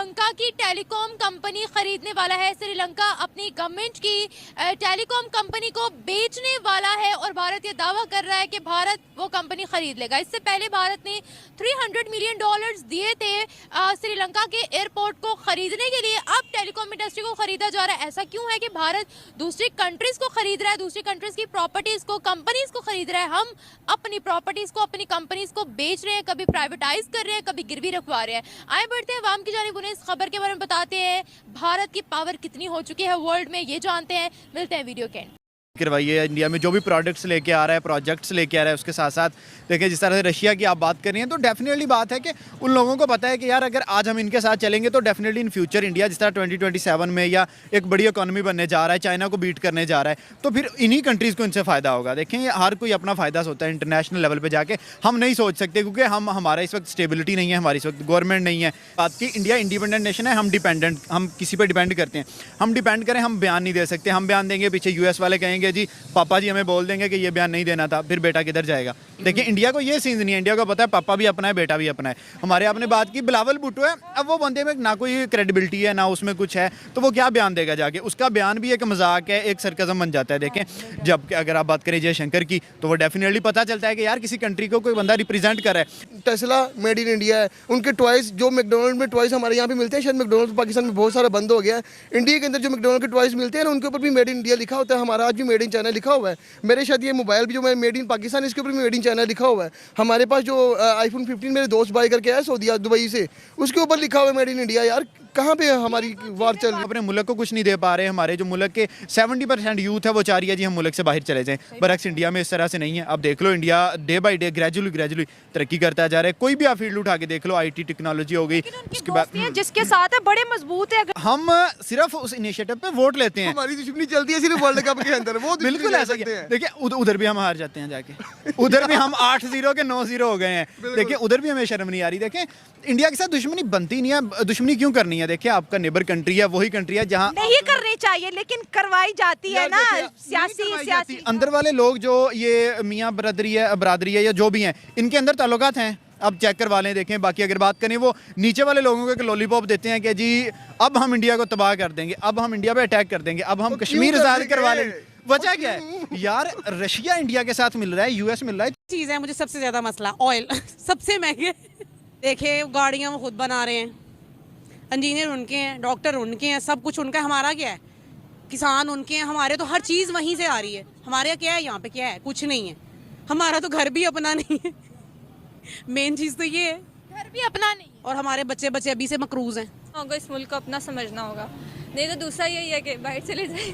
श्रीलंका की telecom company खरीदने वाला है। श्रीलंका अपनी गवर्नमेंट की टेलीकॉम कंपनी को बेचने वाला है और भारत ये दावा कर रहा है कि भारत वो कंपनी खरीद लेगा। इससे पहले भारत ने $300 मिलियन दिए थे श्रीलंका के एयरपोर्ट को खरीदने के लिए। अब टेलीकॉम इंडस्ट्री को खरीदा जा रहा है। ऐसा क्यों है कि भारत दूसरी कंट्रीज को खरीद रहा है, दूसरी कंट्रीज की प्रॉपर्टीज को, कंपनीज को खरीद रहा है। हम अपनी प्रॉपर्टीज को, अपनी कंपनीज को बेच रहे हैं, कभी प्राइवेटाइज कर रहे हैं, कभी गिरवी रखवा रहे हैं। आए बढ़ते हैं अवाम की जानिब, उन्हें इस खबर के बारे में बताते हैं। भारत की पावर कितनी हो चुकी है वर्ल्ड में, ये जानते हैं। मिलते हैं वीडियो के एंड। करवाइए इंडिया में जो भी प्रोडक्ट्स लेके आ रहा है, प्रोजेक्ट्स लेके आ रहा है, उसके साथ साथ देखिए जिस तरह से रशिया की आप बात कर रही हैं, तो डेफिनेटली बात है कि उन लोगों को पता है कि यार अगर आज हम इनके साथ चलेंगे तो डेफिनेटली इन फ्यूचर इंडिया जिस तरह 2027 में या एक बड़ी इकोनॉमी बनने जा रहा है, चाइना को बीट करने जा रहा है, तो फिर इन्हीं कंट्रीज़ को इनसे फ़ायदा होगा। देखें ये हर कोई अपना फ़ायदा सोचता है। इंटरनेशनल लेवल पर जाके हम नहीं सोच सकते क्योंकि हमारा इस वक्त स्टेबिलिटी नहीं है, हमारी इस वक्त गवर्नमेंट नहीं है। बात की इंडिया इंडिपेंडेंट नेशन है, हम किसी पर डिपेंड करते हैं। हम डिपेंड करें, हम बयान नहीं दे सकते। हम बयान देंगे, पीछे US वाले कहेंगे जी पापा जी हमें बोल देंगे कि ये बयान नहीं देना था, फिर बेटा किधर जाएगा। देखिए इंडिया को ये सीन नहीं है। इंडिया को पता है पापा भी अपना है, बेटा भी अपना है। हमारे आपने बात की बिलावल भुट्टो है, अब वो बंदे में ना कोई क्रेडिबिलिटी है ना उसमें कुछ है, तो वो क्या बयान देगा जाके। उसका बयान भी एक मजाक है, एक सरकज़म बन जाता है। देखें जब अगर आप बात करें जयशंकर की, तो वो डेफिनेटली पता चलता है कि यार किसी कंट्री को कोई बंदा रिप्रेजेंट कर रहा है। टेस्ला मेड इन इंडिया है, उनके टॉयज जो मैकडोनल्ड में टॉयज हमारे यहाँ पे मिलते हैं, शायद मैकडोनल्ड पाकिस्तान में बहुत सारा बंद हो गया है। इंडिया के अंदर जो मैकडोनल्ड के टॉयज मिलते हैं ना, उनके ऊपर भी मेड इन इंडिया लिखा होता है। हमारा आज भी मेड इन चाइना लिखा हुआ है। मेरे शायद ये मोबाइल भी जो मैं मेड इन पाकिस्तान, इसके ऊपर भी मेड इन चाइना लिखा हुआ है। हमारे पास जो iPhone 15 मेरे दोस्त बाय करके आया सऊदी दुबई से, उसके ऊपर लिखा हुआ है मेड इन इंडिया। यार कहाँ पे हमारी वार चल रही है? अपने मुल्क को कुछ नहीं दे पा रहे। हमारे जो मुल्क के 70% यूथ है वो चाह रही है जी हम मुल्क से बाहर चले जाएं। बरक्स इंडिया में इस तरह से नहीं है। अब देख लो India day by day gradually तरक्की करता जा रहा है। कोई भी आप फील्ड उठा के देख लो, IT टेक्नोलॉजी हो गई, उसके बाद जिसके साथ है बड़े मजबूत है। हम सिर्फ उस इनिशिएटिव पे वोट लेते हैं। हमारी दुश्मनी चलती है सिर्फ वर्ल्ड कप के अंदर, वो बिल्कुल ऐसा ही है। देखिए उधर भी हम हार जाते हैं जाके, उधर भी हम 8-0 के 9-0 हो गए हैं। देखिए उधर भी हमें शर्म नहीं आ रही। देखें इंडिया के साथ दुश्मनी बनती नहीं है। दुश्मनी क्यों करनी है? देखिए आपका नेबर कंट्री है, वही कंट्री है जहाँ नहीं करनी चाहिए, लेकिन करवाई जाती है ना। सियासी अंदर वाले लोग जो ये मियाँ बरादरी है या जो भी हैं, इनके अंदर ताल्लुकात हैं। अब चेक करवा लें, देखें। बाकी अगर बात करें वो नीचे वाले लोगों को एक लॉलीपॉप देते हैं कि जी अब हम इंडिया को तबाह कर देंगे, अब हम इंडिया पे अटैक कर देंगे, अब हम कश्मीर आजाद करवा लेंगे। वजह क्या है यार? रशिया इंडिया के साथ मिल रहा है, US मिल रहा है। चीज़ है मुझे सबसे ज़्यादा मसला ऑयल सबसे महंगे। देखिए गाड़ियाँ वो खुद बना रहे हैं, इंजीनियर उनके हैं, डॉक्टर उनके हैं, सब कुछ उनका। हमारा क्या है? किसान उनके हैं, हमारे तो हर चीज़ वहीं से आ रही है। हमारे क्या है? यहाँ पे क्या है? कुछ नहीं है। हमारा तो घर भी अपना नहीं है। मेन चीज़ तो ये है, घर भी अपना नहीं। और हमारे बच्चे अभी से मकरूज हैं। होगा इस मुल्क को अपना समझना होगा, नहीं तो दूसरा यही है कि बाहर चले जाए।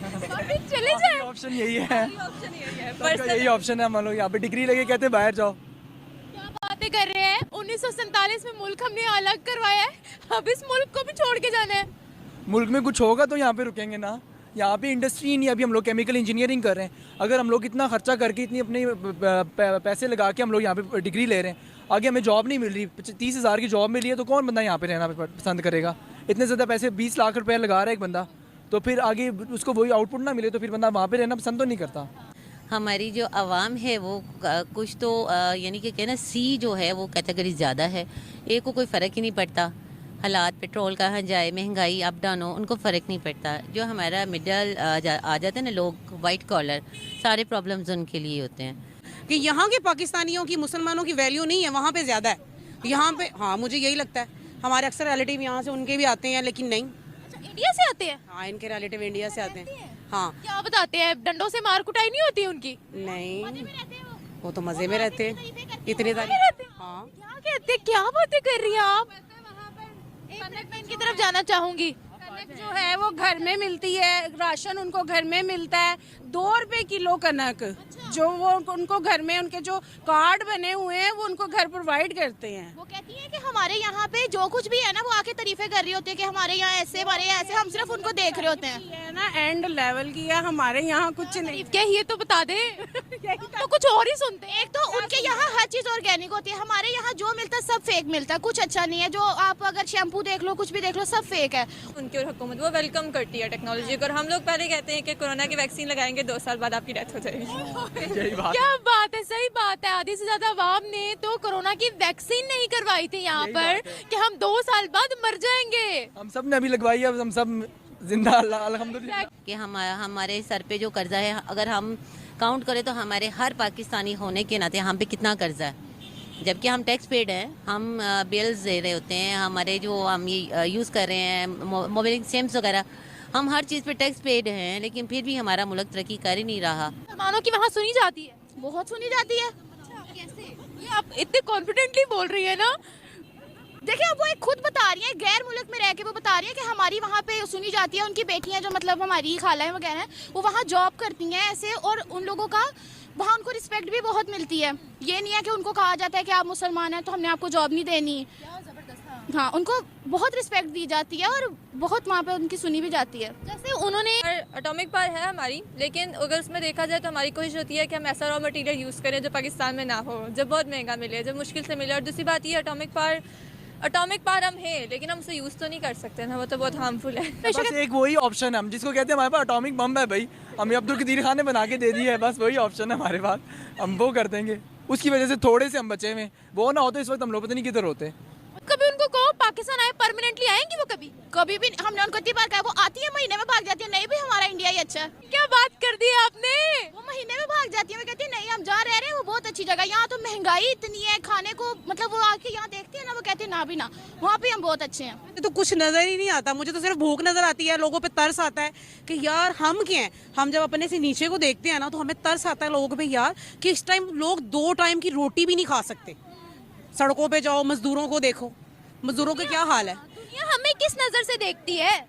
चले जाए। ऑप्शन यही है, ऑप्शन यही है, सबका यही ऑप्शन है। मान लो यहाँ पे डिग्री लगे, कहते हैं बाहर जाओ। क्या बातें कर रहे हैं? 1947 में मुल्क हमने अलग करवाया है, अब इस मुल्क को भी छोड़ के जाना है। मुल्क में कुछ होगा तो यहाँ पे रुकेंगे ना। यहाँ पे इंडस्ट्री ही नहीं। अभी हम लोग केमिकल इंजीनियरिंग कर रहे हैं। अगर हम लोग इतना खर्चा करके, इतनी अपने पैसे लगा के हम लोग यहाँ पे डिग्री ले रहे हैं, आगे हमें जॉब नहीं मिल रही, 30,000 की जॉब मिली है, तो कौन बंदा यहाँ पे रहना पसंद करेगा? इतने ज़्यादा पैसे 20 लाख रुपये लगा रहा है एक बंदा, तो फिर आगे उसको वही आउटपुट ना मिले तो फिर बंदा वहाँ पे रहना पसंद तो नहीं करता। हमारी जो आवाम है वो कुछ तो यानी कि कहना C जो है वो कैटेगरी ज़्यादा है। ए को कोई फ़र्क ही नहीं पड़ता। हालात पेट्रोल कहाँ जाए, महंगाई अप डाउन हो, उनको फ़र्क नहीं पड़ता। जो हमारा मिडल आ जाते हैं ना लोग, वाइट कॉलर, सारे प्रॉब्लम्स उनके लिए होते हैं। कि यहाँ के पाकिस्तानियों की, मुसलमानों की वैल्यू नहीं है, वहाँ पे ज़्यादा है। यहाँ पे हाँ मुझे यही लगता है। हमारे अक्सर रिलेटिव यहाँ से उनके भी आते हैं, लेकिन नहीं। अच्छा, इंडिया से आते हैं? हाँ इनके रिलेटिव इंडिया से आते हैं। हाँ क्या बताते हैं? डंडों से मार कुटाई नहीं होती उनकी? नहीं, वो तो मज़े में रहते हैं। इतने हाँ क्या कहते हैं? क्या बातें कर रही हैं आप? मैं इनकी तरफ जाना चाहूंगी। जो है वो घर में मिलती है, राशन उनको घर में मिलता है। 2 रुपए किलो कनक जो वो उनको घर में, उनके जो कार्ड बने हुए हैं वो उनको घर प्रोवाइड करते हैं। वो कहती है कि हमारे यहाँ पे जो कुछ भी है ना, वो आके तारीफें कर रही होती है कि हमारे यहाँ ऐसे, हमारे यहाँ ऐसे, हम सिर्फ उनको देख रहे होते हैं। ये है ना एंड लेवल की है, हमारे यहाँ कुछ नहीं। क्या ये तो बता दे। तो कुछ और ही सुनते हैं। एक तो उनके यहाँ हर चीज ऑर्गेनिक होती है, हमारे यहाँ जो मिलता है सब फेक मिलता है, कुछ अच्छा नहीं है। जो आप अगर शैम्पू देख लो, कुछ भी देख लो, सब फेक है। उनकी और हुकूमत वो वेलकम करती है टेक्नोलॉजी को, और हम लोग पहले कहते हैं कि कोरोना की वैक्सीन लगाएंगे 2 साल बाद आपकी डेथ हो जाएगी। क्या बात है, सही बात है। आधी से ज्यादा अवाम ने तो कोरोना की वैक्सीन नहीं करवाई थी यहाँ पर कि हम 2 साल बाद मर जाएंगे। हम सब ने अभी लगवाई है, अब हम सब जिंदा अल्हम्दुलिल्लाह। कि हमारे सर पे जो कर्जा है, अगर हम काउंट करें तो हमारे हर पाकिस्तानी होने के नाते हम पे कितना कर्जा है, जबकि हम टैक्स पेड हैं, हम बिल्स दे रहे होते हैं, हमारे जो हम ये यूज़ कर रहे हैं मोबाइल सिम्स वगैरह, हम हर चीज़ पे टैक्स पेड हैं, लेकिन फिर भी हमारा मुल्क तरक्की कर ही नहीं रहा। मुसलमानों की वहाँ सुनी जाती है? बहुत सुनी जाती है। कैसे? ये आप इतने कॉन्फिडेंटली बोल रही है ना। देखिए अब वो एक खुद बता रही है, गैर मुल्क में रह के वो बता रही है कि हमारी वहाँ पे सुनी जाती है। उनकी बेटियाँ जो मतलब हमारी खाला वगैरह हैं, वो वहाँ जॉब करती हैं ऐसे, और उन लोगों का वहाँ उनको रिस्पेक्ट भी बहुत मिलती है। ये नहीं है कि उनको कहा जाता है कि आप मुसलमान हैं तो हमने आपको जॉब नहीं देनी। हाँ, उनको बहुत रिस्पेक्ट दी जाती है और बहुत वहाँ पे उनकी सुनी भी जाती है। जैसे उन्होंने एटॉमिक पावर है हमारी, लेकिन अगर उसमें देखा जाए तो हमारी कोशिश होती है कि हम ऐसा रॉ मटेरियल यूज़ करें जो पाकिस्तान में ना हो, जब बहुत महंगा मिले, जब मुश्किल से मिले। और दूसरी बात ये एटॉमिक पावर हम हैं, लेकिन हम उसे यूज़ तो नहीं कर सकते ना, वो तो बहुत हार्मफुल है। बस एक वही ऑप्शन है हम जिसको कहते हैं हमारे पास एटॉमिक बम है भाई, हमें अब्दुल कदीर खान ने बना के दे दी है, बस वही ऑप्शन है हमारे पास, हम वो कर देंगे। उसकी वजह से थोड़े से हम बचे हुए, वो ना होते इस वक्त हम लोग पता नहीं किधर होते। कभी उनको कहो पाकिस्तान आए, परमानेंटली आएंगी वो? कभी भी हमने उनको इतनी बार कहा, वो आती है महीने में भाग जाती है, नहीं भी हमारा इंडिया ही अच्छा है। क्या बात कर दी आपने? वो महीने में भाग जाती है, वो कहती है नहीं हम जहाँ रह रहे हैं वो बहुत अच्छी जगह, यहाँ तो महंगाई इतनी है, खाने को मतलब वो आके यहाँ देखती है ना, वो कहती है ना भी ना, वहाँ पे हम बहुत अच्छे हैं। मुझे तो कुछ नज़र ही नहीं आता, मुझे तो सिर्फ भूख नज़र आती है। लोगों पे तरस आता है कि यार हम क्या हैं। हम जब अपने से नीचे को देखते हैं ना तो हमें तरस आता है लोगों पे यार, कि इस टाइम लोग 2 टाइम की रोटी भी नहीं खा सकते। सड़कों पे जाओ, मजदूरों को देखो, मजदूरों का क्या हाल है। दुनिया हमें किस नजर से देखती है?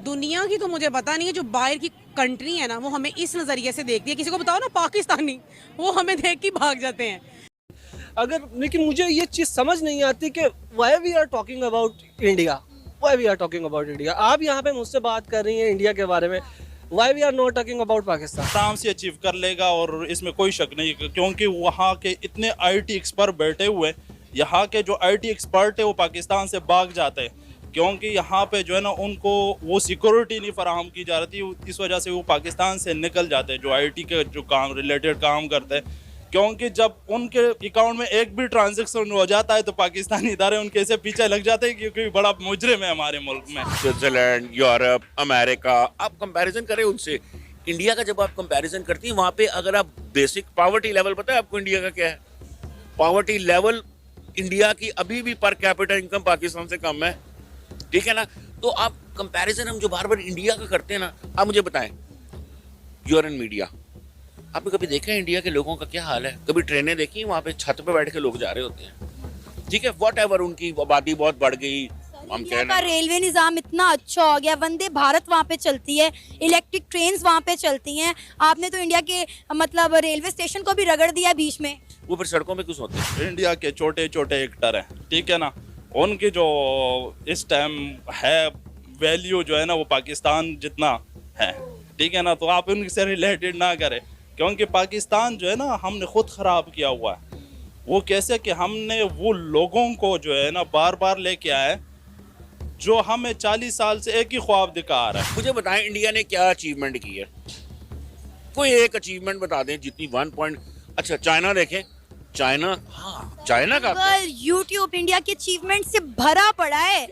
दुनिया की तो मुझे पता नहीं है, जो बाहर की कंट्री है ना वो हमें इस नज़रिए से देखती है। किसी को बताओ ना पाकिस्तानी, वो हमें देख के भाग जाते हैं। अगर लेकिन मुझे ये चीज़ समझ नहीं आती कि why we are talking about India, why we are talking about India. आप यहाँ पे मुझसे बात कर रही हैं इंडिया के बारे में, why we are not talking about Pakistan. आराम से अचीव कर लेगा और इसमें कोई शक नहीं, क्योंकि वहाँ के इतने IT एक्सपर्ट बैठे हुए, यहाँ के जो IT एक्सपर्ट है वो पाकिस्तान से भाग जाते हैं, क्योंकि यहाँ पे जो है ना उनको वो सिक्योरिटी नहीं फराहम की जा रही थी, इस वजह से वो पाकिस्तान से निकल जाते हैं, जो IT के जो काम रिलेटेड काम करते हैं। क्योंकि जब उनके अकाउंट में एक भी ट्रांजैक्शन हो जाता है तो पाकिस्तानी इदारे उनके से पीछे लग जाते हैं, क्योंकि बड़ा मुजरिम है हमारे मुल्क में। स्विट्जरलैंड, यूरोप, अमेरिका, आप कंपैरिजन करें उनसे। इंडिया का जब आप कंपैरिजन करती हैं वहाँ पे, अगर आप बेसिक पावर्टी लेवल, पता है आपको इंडिया का क्या है? पावर्टी लेवल इंडिया की अभी भी पर कैपिटल इनकम पाकिस्तान से कम है, ठीक है ना। तो आप कंपैरिजन हम जो बार बार इंडिया का करते हैं ना, आप मुझे बताएं, यूर इन मीडिया, आपने कभी देखा है इंडिया के लोगों का क्या हाल है? कभी ट्रेनें देखी? वहाँ पे छत पे बैठ के लोग जा रहे होते हैं, ठीक है, वॉट एवर, उनकी आबादी बहुत बढ़ गई। हम कह रहे हैं रेलवे निज़ाम इतना अच्छा हो गया, वंदे भारत वहाँ पे चलती है, इलेक्ट्रिक ट्रेन्स वहाँ पे चलती हैं। आपने तो इंडिया के मतलब रेलवे स्टेशन को भी रगड़ दिया बीच में। वो फिर सड़कों पे क्यों सोते हैं? इंडिया के छोटे छोटे एक्टर हैं, ठीक है ना, उनकी जो इस टाइम है वैल्यू जो है ना वो पाकिस्तान जितना है, ठीक है ना। तो आप उनसे रिलेटेड ना करें, क्योंकि पाकिस्तान जो है ना हमने खुद ख़राब किया हुआ है। वो कैसे कि हमने वो लोगों को जो है ना बार बार लेके आए जो हमें 40 साल से एक ही ख्वाब दिखा रहा है। मुझे बताएं इंडिया ने क्या अचीवमेंट की है? कोई एक अचीवमेंट बता दें जितनी 1 पॉइंट। अच्छा चाइना देखें, चाइना, हाँ चाइना का यूट्यूब इंडिया के अचीवमेंट से भरा पड़ा है।